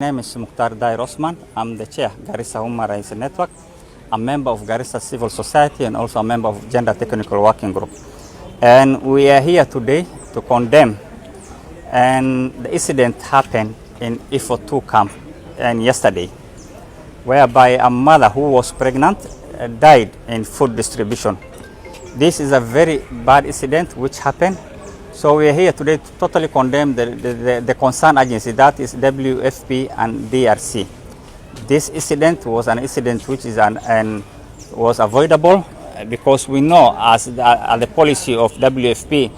My name is Dhacday. I'm the chair Garissa Human Rights Network. I'm a member of Garissa Civil Society and also a member of Gender Technical Working Group. And we are here today to condemn and the incident happened in Ifo 2 camp and yesterday, whereby a mother who was pregnant died in food distribution. This is a very bad incident which happened. So we are here today to totally condemn the concerned agency, that is WFP and DRC. This incident was an incident which is was avoidable because we know as the policy of WFP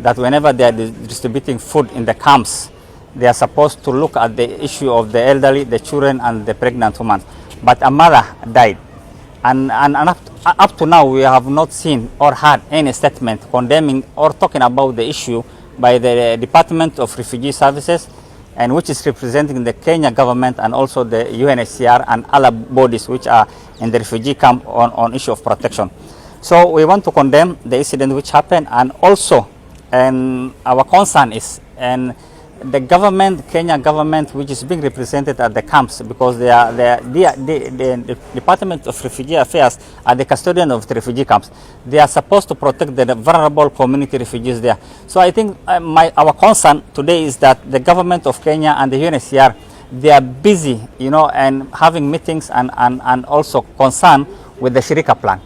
that whenever they are distributing food in the camps, they are supposed to look at the issue of the elderly, the children and the pregnant women. But a mother died. And up to now, we have not seen or heard any statement condemning or talking about the issue by the Department of Refugee Services, and which is representing the Kenya government and also the UNHCR and other bodies which are in the refugee camp on issue of protection. So we want to condemn the incident which happened, and also our concern is the government, Kenya government, which is being represented at the camps, because the Department of Refugee Affairs are the custodian of the refugee camps. They are supposed to protect the vulnerable community refugees there. So I think our concern today is that the government of Kenya and the UNHCR, they are busy, and having meetings and also concern with the Shirika plan.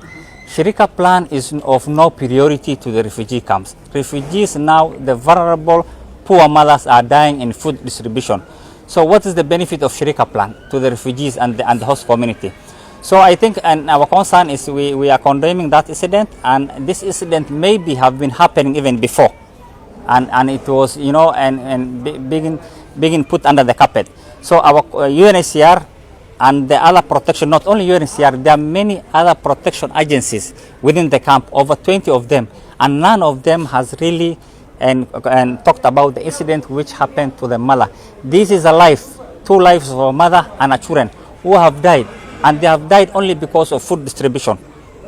Shirika plan is of no priority to the refugee camps. Refugees now, the vulnerable poor mothers are dying in food distribution. So what is the benefit of Shirika plan to the refugees and the host community? So I think, and our concern is we are condemning that incident, and this incident maybe have been happening even before, and it was being put under the carpet. So our UNHCR and the other protection, not only UNHCR, there are many other protection agencies within the camp, over 20 of them, and none of them has really and talked about the incident which happened to the mother. This is a life, 2 lives of a mother and a children who have died, and they have died only because of food distribution.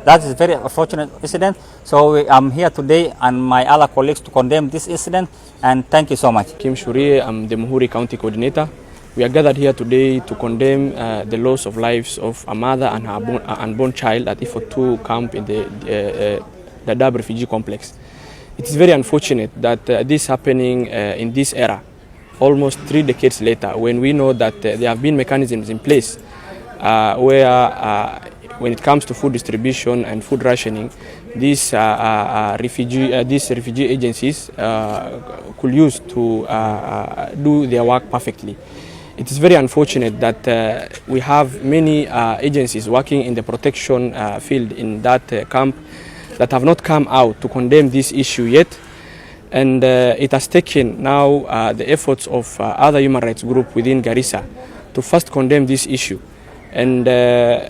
That is a very unfortunate incident. So I'm here today and my other colleagues to condemn this incident, and thank you so much. Kim Shurie, I'm the Muhuri County Coordinator. We are gathered here today to condemn the loss of lives of a mother and her unborn child at Ifo 2 camp in the Daawo refugee complex. It is very unfortunate that this is happening in this era, almost 3 decades later, when we know that there have been mechanisms in place where when it comes to food distribution and food rationing, these refugee agencies could use to do their work perfectly. It is very unfortunate that we have many agencies working in the protection field in that camp that have not come out to condemn this issue yet, and it has taken now the efforts of other human rights groups within Garissa to first condemn this issue, and the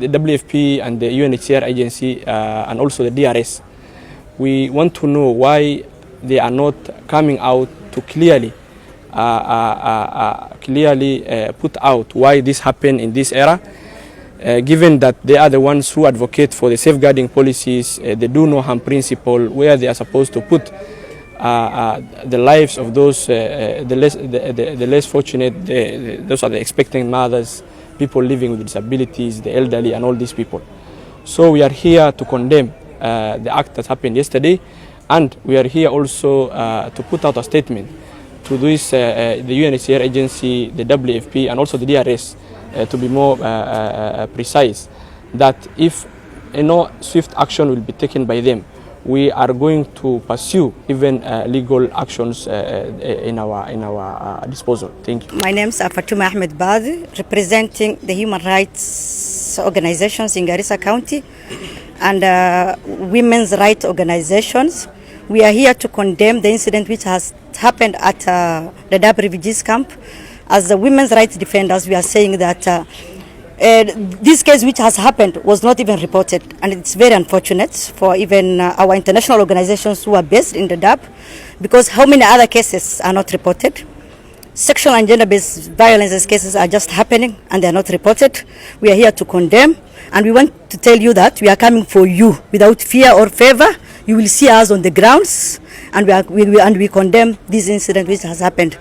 WFP and the UNHCR agency and also the DRS. We want to know why they are not coming out to clearly put out why this happened in this era. Given that they are the ones who advocate for the safeguarding policies, the do no harm principle, where they are supposed to put the lives of those the less fortunate, those are the expectant mothers, people living with disabilities, the elderly, and all these people. So we are here to condemn the act that happened yesterday, and we are here also to put out a statement to this the UNHCR agency, the WFP, and also the DRS. To be more precise, that if no swift action will be taken by them, we are going to pursue even legal actions in our disposal. Thank you. My name is Fatuma Ahmed Badi, representing the human rights organizations in Garissa County and women's rights organizations. We are here to condemn the incident which has happened at the Daawo refugees camp. As the women's rights defenders, we are saying that this case which has happened was not even reported, and it's very unfortunate for even our international organizations who are based in the Daawo, because how many other cases are not reported? Sexual and gender-based violence cases are just happening and they are not reported. We are here to condemn, and we want to tell you that we are coming for you without fear or favor. You will see us on the grounds, and we condemn this incident which has happened.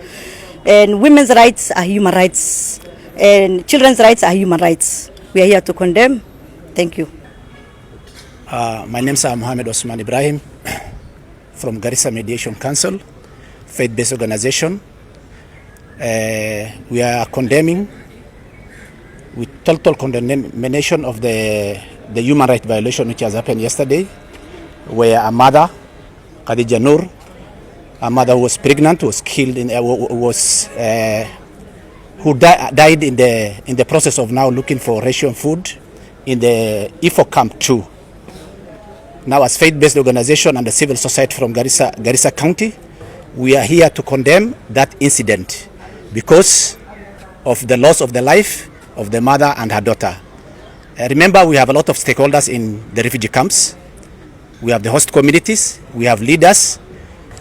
And women's rights are human rights, and children's rights are human rights. We are here to condemn. Thank you. My name is Mohammed Osman Ibrahim from Garissa Mediation Council, faith-based organization. We are condemning with total condemnation of the human rights violation which has happened yesterday, where a mother, Khadija Noor, a mother who was pregnant, was killed who died in the process of now looking for ration food in the Ifo Camp 2. Now, as faith-based organization and the civil society from Garissa County, we are here to condemn that incident because of the loss of the life of the mother and her daughter. Remember, we have a lot of stakeholders in the refugee camps. We have the host communities, we have leaders.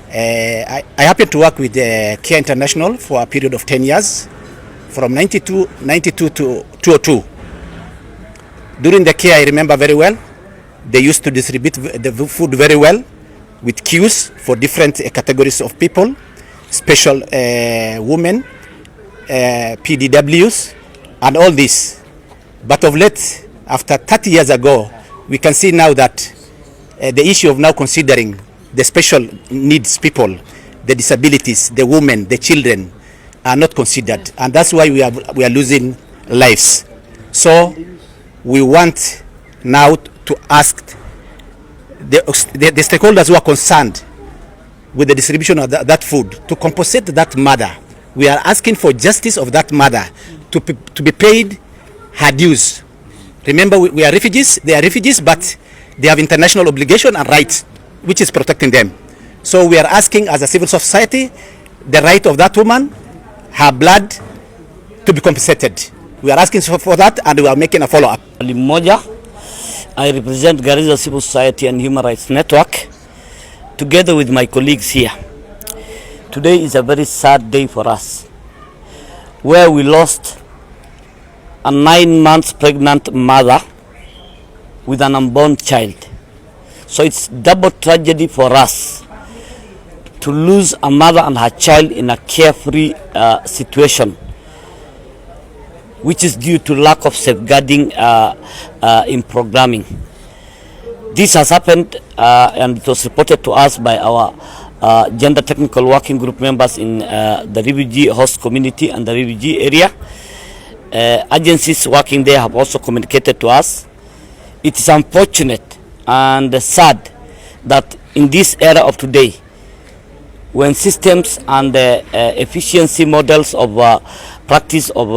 I happen to work with Care International for a period of 10 years, from 92 to 2002. During the Care, I remember very well, they used to distribute the food very well with queues for different categories of people, special women, PDWs, and all this. But of late, after 30 years ago, we can see now that the issue of now considering the special needs people, the disabilities, the women, the children are not considered, and that's why we are losing lives. So we want now to ask the stakeholders who are concerned with the distribution of that food to compensate that mother. We are asking for justice of that mother to be paid her dues. Remember, we are refugees, they are refugees, but they have international obligation and rights which is protecting them. So we are asking as a civil society the right of that woman, her blood, to be compensated. We are asking for that, and we are making a follow-up. I represent Garissa Civil Society and Human Rights Network together with my colleagues here. Today is a very sad day for us, where we lost a 9 months pregnant mother with an unborn child. So it's double tragedy for us to lose a mother and her child in a carefree situation, which is due to lack of safeguarding in programming. This has happened and it was reported to us by our gender technical working group members in the refugee host community and the refugee area. Agencies working there have also communicated to us. It is unfortunate and sad that in this era of today, when systems and efficiency models of practice of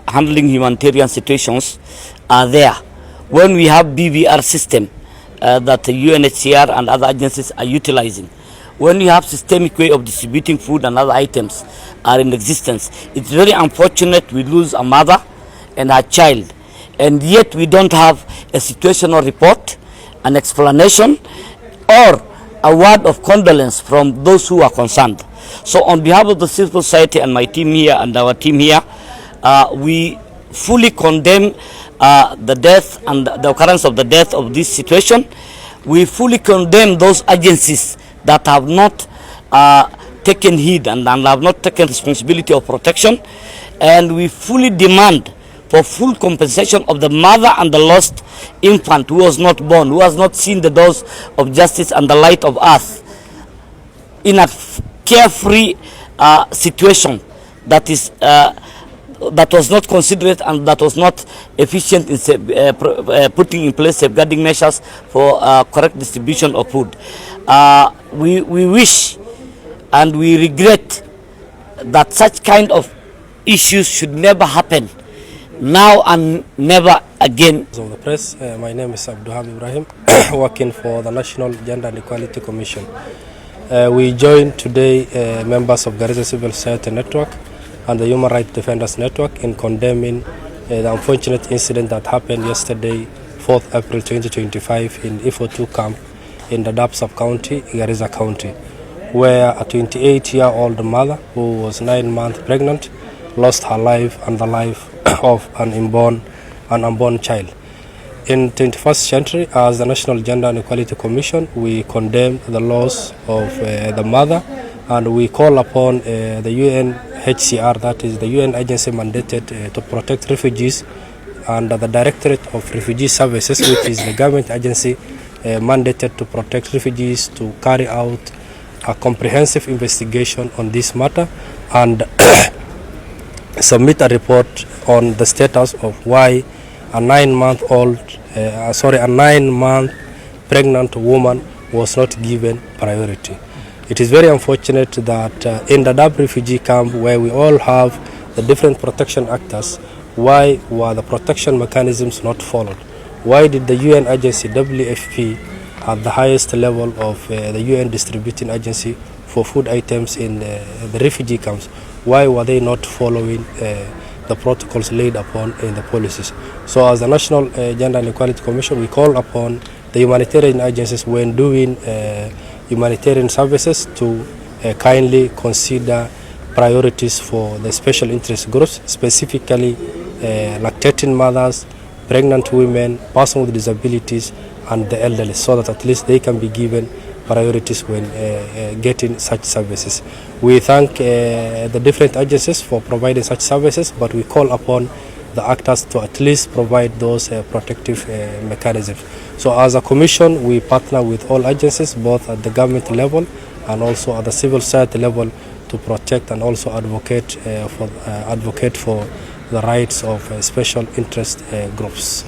handling humanitarian situations are there, when we have BVR system that the UNHCR and other agencies are utilizing, when you have systemic way of distributing food and other items are in existence, it's very unfortunate we lose a mother and her child, and yet we don't have a situational report, an explanation, or a word of condolence from those who are concerned. So on behalf of the civil society and my team here and our team here, we fully condemn the death and the occurrence of the death of this situation. We fully condemn those agencies that have not taken heed and have not taken responsibility of protection, and we fully demand for full compensation of the mother and the lost infant who was not born, who has not seen the doors of justice and the light of earth in a carefree situation that is that was not considerate and that was not efficient in putting in place safeguarding measures for correct distribution of food. We wish and we regret that such kind of issues should never happen now and never again. Of the press, my name is Abduham Ibrahim, working for the National Gender and Equality Commission. We joined today members of Garissa Civil Society Network and the Human Rights Defenders Network in condemning the unfortunate incident that happened yesterday, 4th April 2025, in Ifo 2 camp in the Daawo sub-county, Garissa County, where a 28-year-old mother who was 9 months pregnant lost her life and the life of an unborn child. In 21st century, as the National Gender and Equality Commission, we condemn the loss of the mother, and we call upon the UNHCR, that is the UN agency mandated to protect refugees, and the Directorate of Refugee Services, which is the government agency mandated to protect refugees, to carry out a comprehensive investigation on this matter and submit a report on the status of why a 9-month pregnant woman was not given priority. It is very unfortunate that in the Daawo refugee camp, where we all have the different protection actors, why were the protection mechanisms not followed? Why did the UN agency WFP at the highest level of the UN distributing agency for food items in the refugee camps, why were they not following the protocols laid upon in the policies? So as the National Gender and Equality Commission, we call upon the humanitarian agencies when doing humanitarian services to kindly consider priorities for the special interest groups, specifically lactating mothers, pregnant women, persons with disabilities, and the elderly, so that at least they can be given priorities when getting such services. We thank the different agencies for providing such services, but we call upon the actors to at least provide those protective mechanisms. So as a commission, we partner with all agencies, both at the government level and also at the civil society level, to protect and also advocate for the rights of special interest groups.